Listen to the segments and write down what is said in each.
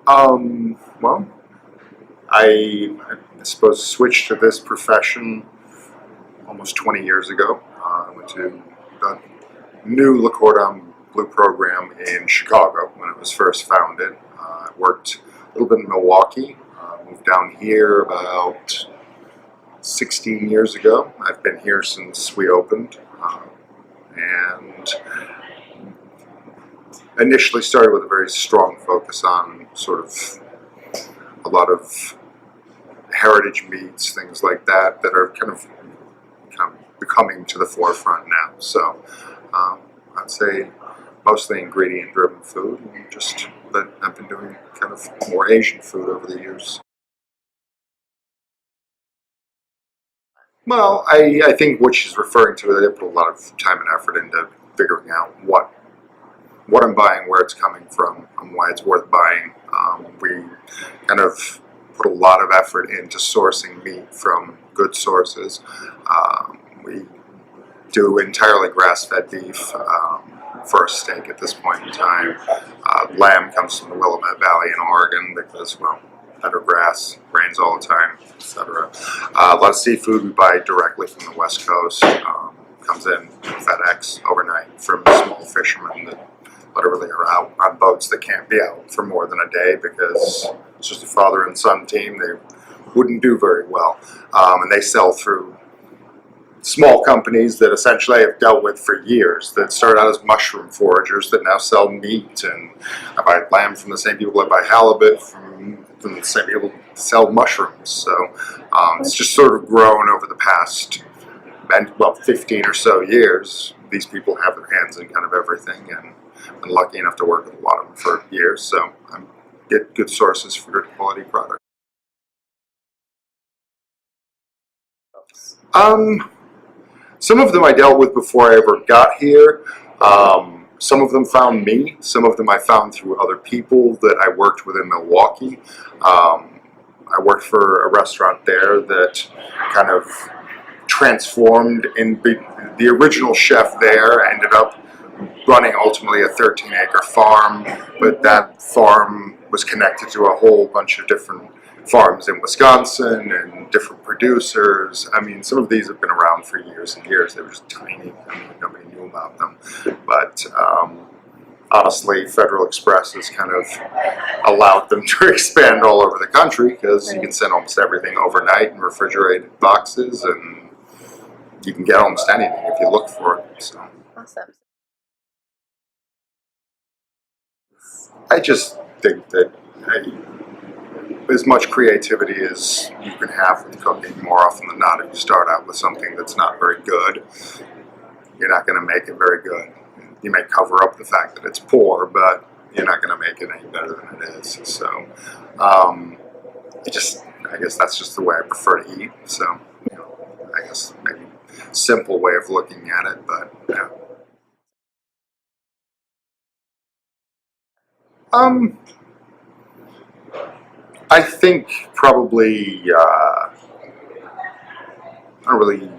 Well, I suppose switched to this profession almost 20 years ago. I went to the new Le Cordon Bleu program in Chicago when it was first founded. I worked a little bit in Milwaukee, moved down here about 16 years ago. I've been here since we opened, and initially started with a very strong focus on sort of a lot of heritage meats, things like that, that are kind of becoming to the forefront now. So I'd say mostly ingredient-driven food, and just that I've been doing kind of more Asian food over the years. Well, I think what she's referring to, I put a lot of time and effort into figuring out what I'm buying, where it's coming from, and why it's worth buying. We kind of put a lot of effort into sourcing meat from good sources. We do entirely grass-fed beef for a steak at this point in time. Lamb comes from the Willamette Valley in Oregon because, well, better grass, rains all the time, etc. A lot of seafood we buy directly from the West Coast. Comes in FedEx overnight from small fishermen that literally are out on boats that can't be out for more than a day because it's just a father and son team. They wouldn't do very well. And they sell through small companies that essentially I've dealt with for years that started out as mushroom foragers that now sell meat, and I buy lamb from the same people that buy halibut from the same people that sell mushrooms. So it's just sort of grown over the past, well, 15 or so years. These people have their hands in kind of everything, and I've been lucky enough to work with a lot of them for years, so I get good sources for good quality products. Some of them I dealt with before I ever got here. Some of them found me. Some of them I found through other people that I worked with in Milwaukee. I worked for a restaurant there that kind of transformed, and the original chef there ended up running ultimately a 13-acre farm, but that farm was connected to a whole bunch of different farms in Wisconsin and different producers. I mean, some of these have been around for years and years. They were just tiny. I mean, nobody knew about them. But honestly, Federal Express has kind of allowed them to expand all over the country because you can send almost everything overnight in refrigerated boxes, and you can get almost anything if you look for it. So. Awesome. I just think that as much creativity as you can have with cooking, more often than not, if you start out with something that's not very good, you're not going to make it very good. You may cover up the fact that it's poor, but you're not going to make it any better than it is. So, I guess that's just the way I prefer to eat. So, I guess maybe simple way of looking at it, but yeah. I think probably, I don't really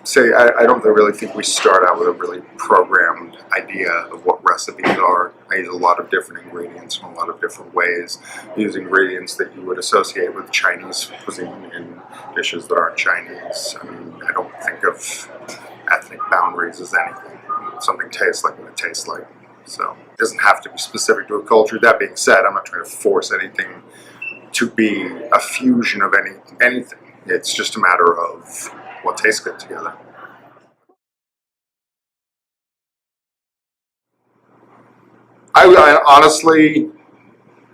say, I don't really think we start out with a really programmed idea of what recipes are. I use a lot of different ingredients in a lot of different ways. I use ingredients that you would associate with Chinese cuisine in dishes that aren't Chinese. I mean, I don't think of ethnic boundaries as anything. Something tastes like what it tastes like. So it doesn't have to be specific to a culture. That being said, I'm not trying to force anything to be a fusion of anything. It's just a matter of what tastes good together. I honestly,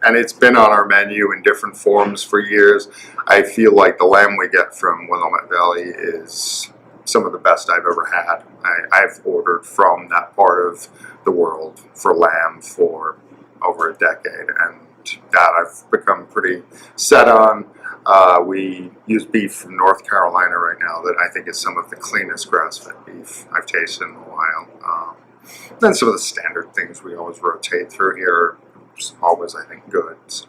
and it's been on our menu in different forms for years, I feel like the lamb we get from Willamette Valley is some of the best I've ever had. I've ordered from that part of the world for lamb for over a decade, and that I've become pretty set on. We use beef from North Carolina right now that I think is some of the cleanest grass-fed beef I've tasted in a while. Then some of the standard things we always rotate through here are always, I think, good. So.